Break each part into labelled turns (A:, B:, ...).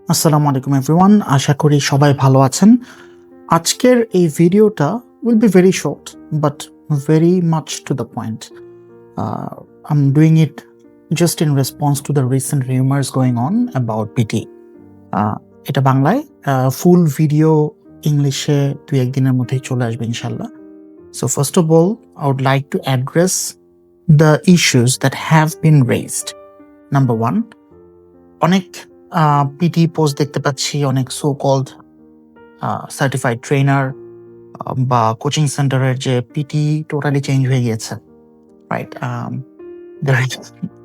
A: আসসালামু আলাইকুম এভরিওয়ান, আশা করি সবাই ভালো আছেন। আজকের এই ভিডিওটা will be very short but very much to the point. I am doing it just in response to the recent rumours going on about PT. এটা বাংলায়, ফুল ভিডিও ইংলিশে 2-1 দিনের মধ্যেই চলে আসবে ইনশাল্লাহ। So first of all I would like to address the issues that have been raised. Number 1, অনেক PT post দেখতে পাচ্ছি, অনেক সো কল্ড সার্টিফাইড ট্রেনার বা কোচিং সেন্টারের যে পিটি টোটালি চেঞ্জ হয়ে গিয়েছে, right?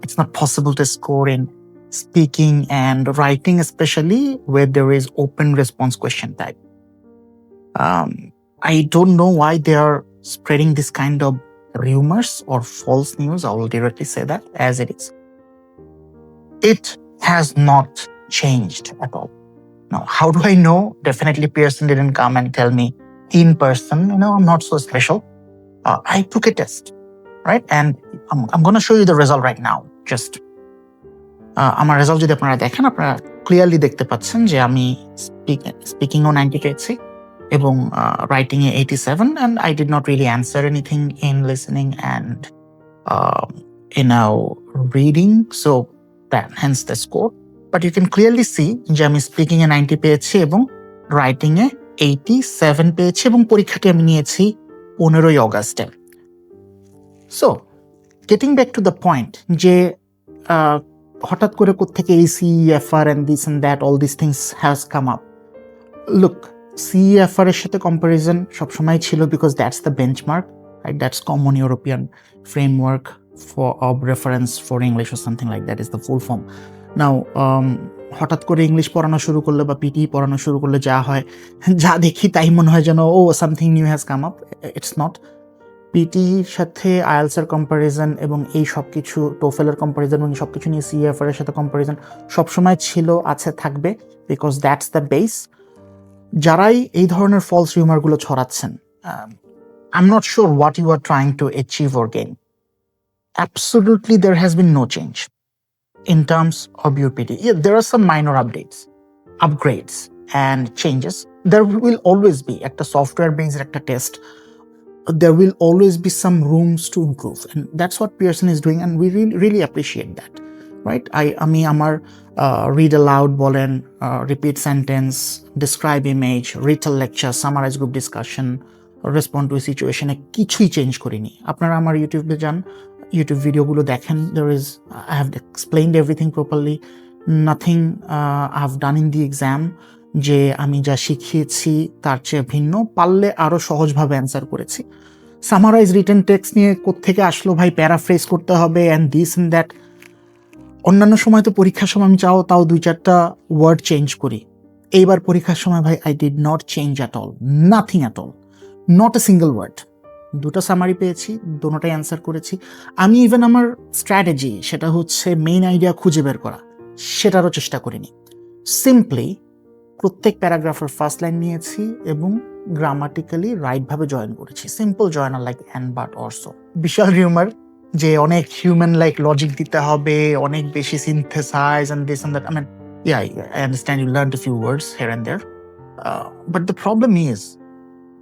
A: It's not possible to score in speaking and writing, especially where there is open response question type. I don't know why they are spreading this kind of rumors or false news. I will directly say that as it is. It has not changed at all. Now, how do I know? Definitely Pearson didn't come and tell me in person, I'm not so special. I took a test, right? And I'm going to show you the result right now. Just আমার result যদি আপনারা দেখেন, আপনারা clearly দেখতে পাচ্ছেন যে আমি স্পিকিংও 90 পেয়েছি এবং রাইটিংয়ে 87, and I did not really answer anything in listening and reading, so that hence the score. But you can clearly see যে আমি স্পিকিংয়ে 90 পেয়েছি এবং রাইটিংয়ে 87 পেয়েছি এবং পরীক্ষাটি আমি নিয়েছি 15ই অগাস্টে। So getting back to the point, যে হঠাৎ করে কোত্থেকে এই CEFR and this and that, all these things has come up. Look, CEFR এর সাথে কম্পারিজন সবসময় ছিল because that's the benchmark, right? That's common European framework of reference for English or something like that is the full form. Now, হঠাৎ করে English পড়ানো শুরু করলে বা পিটি পড়ানো শুরু করলে যা হয়, যা দেখি তাই মনে হয় যেন something new has come up. It's not. পিটির সাথে আইএলসের কম্পারিজন এবং এই সব কিছু, টোফেলের কম্পারিজন এবং সব কিছু নিয়ে CEFR এর সাথে কম্পারিজন সবসময় ছিল, আছে, থাকবে, বিকজ দ্যাটস দ্য বেস। যারাই এই ধরনের ফলস রিউমারগুলো ছড়াচ্ছেন, I am not sure what you are trying to achieve or gain. Absolutely there has been no change in terms of your PT. Yeah, there are some minor upgrades and changes. There will always be একটা software based একটা test. There will always be some rooms to improve, and that's what Pearson is doing, and we really appreciate that, right? আমি আমার read aloud বলেন, repeat sentence, describe image, retell lecture, summarize group discussion, respond to a situation কিছুই change করিনি। আপনারা আমার ইউটিউবে যান, YouTube ভিডিওগুলো দেখেন, I have explained everything properly. Nothing I have done in the exam যে আমি যা শিখিয়েছি তার চেয়ে ভিন্ন, পারলে আরো সহজভাবে অ্যান্সার করেছি। সামারাইজ রিটেন টেক্সট নিয়ে কোত্থেকে আসলো ভাই, প্যারাফ্রেজ করতে হবে অ্যান্ড দিস অ্যান্ড দ্যাট। অন্যান্য সময় তো পরীক্ষার সময় আমি তাও 2-4টা ওয়ার্ড চেঞ্জ করি। এইবার পরীক্ষার সময় ভাই I did not change at all, nothing at all, not a single word. 2টা সামারি পেয়েছি, দোনোটাই অ্যান্সার করেছি। আমি ইভেন আমার স্ট্র্যাটেজি, সেটা হচ্ছে মেইন আইডিয়া খুঁজে বের করা, সেটারও চেষ্টা করিনি। সিম্পলি প্রত্যেক প্যারাগ্রাফের ফার্স্ট লাইন নিয়েছি এবং গ্রামাটিক্যালি রাইটভাবে জয়েন করেছি। Simple joiner like and, but, or, so. বিশাল রিউমার যে অনেক হিউম্যান লাইক লজিক দিতে হবে, অনেক বেশি synthesize and this and that. I mean, yeah, I understand you learned a few words here and there, but the problem is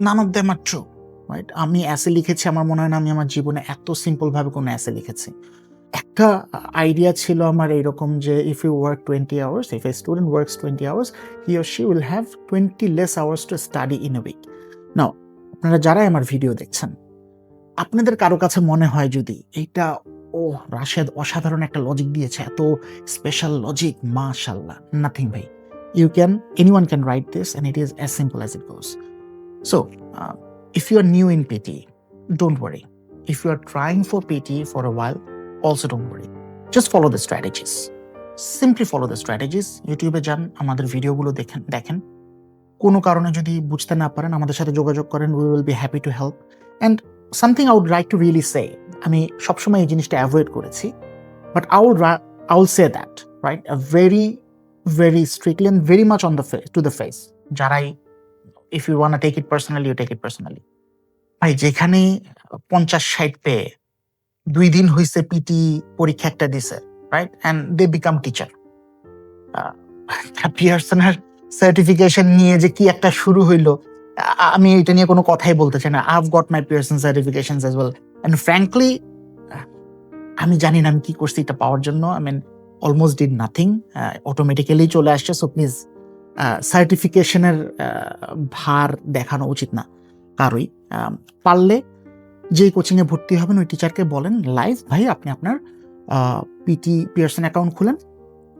A: none of them are true, right? আমি as লিখেছি, আমার মনে হয় না আমি আমার জীবনে এত সিম্পলভাবে কোনো অ্যাসে লিখেছি। একটা আইডিয়া ছিল আমার এইরকম যে if you work 20 hours, if a student works 20 hours, he or she will have 20 less hours to study in a week. Now, আপনারা যারাই আমার ভিডিও দেখছেন, আপনাদের কারো কাছে মনে হয় যদি এইটা রাশেদ অসাধারণ একটা লজিক দিয়েছে, এত স্পেশাল লজিক, মাশাআল্লাহ, নাথিং ভাই। Anyone can write this and it is as simple as it goes. So, if you are new in PT, don't worry. If you are trying for PT for a while, also don't worry. Just follow the strategies. Simply follow the strategies. ইউটিউবে যান, আমাদের ভিডিওগুলো দেখেন। কোনো কারণে যদি বুঝতে না পারেন, আমাদের সাথে যোগাযোগ করেন, we will be happy to help. And something I would like to really say, আমি সবসময় এই জিনিসটা অ্যাভয়েড করেছি, but I will say that, right? A very, very strictly and very much to the face. যারাই, if you want to take it personally, you take it personally. ভাই, যেখানে 50-60 পেয়ে 2 দিন হইছে পিটি পরীক্ষা একটা দিছে, right? And they become teacher. পিয়ারসনের সার্টিফিকেশন নিয়ে যে কি একটা শুরু হইলো, আমি এটা নিয়ে কোনো কথাই বলতে চাই না। I've got my Pearson certifications as well. And frankly, আমি জানি না আমি কি করছি এটা পাওয়ার জন্য। I mean, almost did nothing. Automatically চলে আসছে। সো প্লিজ সার্টিফিকেশনের ভার দেখানো উচিত না কারোই। পারলে যেই কোচিংয়ে ভর্তি হবেন ওই টিচারকে বলেন লাইভ, ভাই আপনি আপনার পিয়ারসন অ্যাকাউন্ট খুলেন,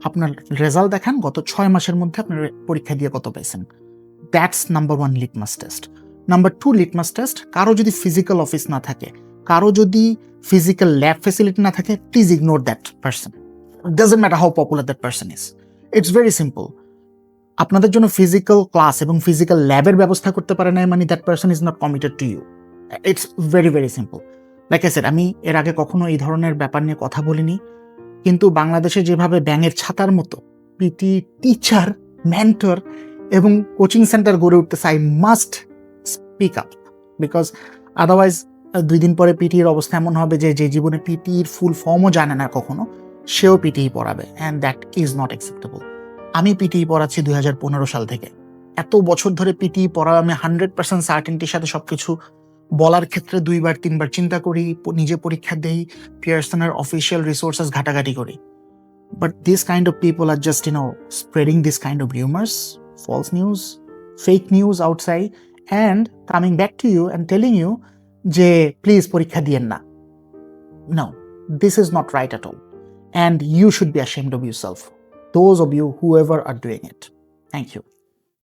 A: আপনার রেজাল্ট দেখান, গত 6 মাসের মধ্যে আপনার পরীক্ষা দিয়ে কত পেয়েছেন। That's number 1 litmus test. Number 2 litmus test, কারো যদি ফিজিক্যাল অফিস না থাকে, কারো যদি ফিজিক্যাল ল্যাব ফেসিলিটি না থাকে, please ignore that person. Doesn't matter how popular that person is. It's very simple. আপনাদের জন্য ফিজিক্যাল ক্লাস এবং ফিজিক্যাল ল্যাবের ব্যবস্থা করতে পারে না মানে that person is not committed to you. It's very very simple. Like I said, আমি এর আগে কখনো এই ধরনের ব্যাপার নিয়ে কথা বলিনি, কিন্তু বাংলাদেশে যেভাবে ব্যাঙের ছাতার মতো পিটি টিচার, মেন্টর এবং কোচিং সেন্টার গড়ে উঠতেছে, I must speak up, because otherwise 2 দিন পরে পিটির অবস্থা এমন হবে যে যে জীবনে পিটির ফুল ফর্মও জানে না কখনো, সেও পিটিই পড়াবে, and that is not acceptable. আমি পিটিই পড়াচ্ছি 2015 সাল থেকে। এত বছর ধরে পিটিই পড়া, আমি 100% সার্টেনটির সাথে সবকিছু বলার ক্ষেত্রে 2বার 3বার চিন্তা করি, নিজে পরীক্ষা দেই, পিয়ারসনের অফিসিয়াল রিসোর্সেস ঘাটাঘাটি করি। But this kind of people are just, spreading this kind of rumors, false news, fake news outside, and coming back to you and telling you, যে please পরীক্ষা দিয়েন না. No, this is not right at all. And you should be ashamed of yourself. Those of you, whoever are doing it. Thank you.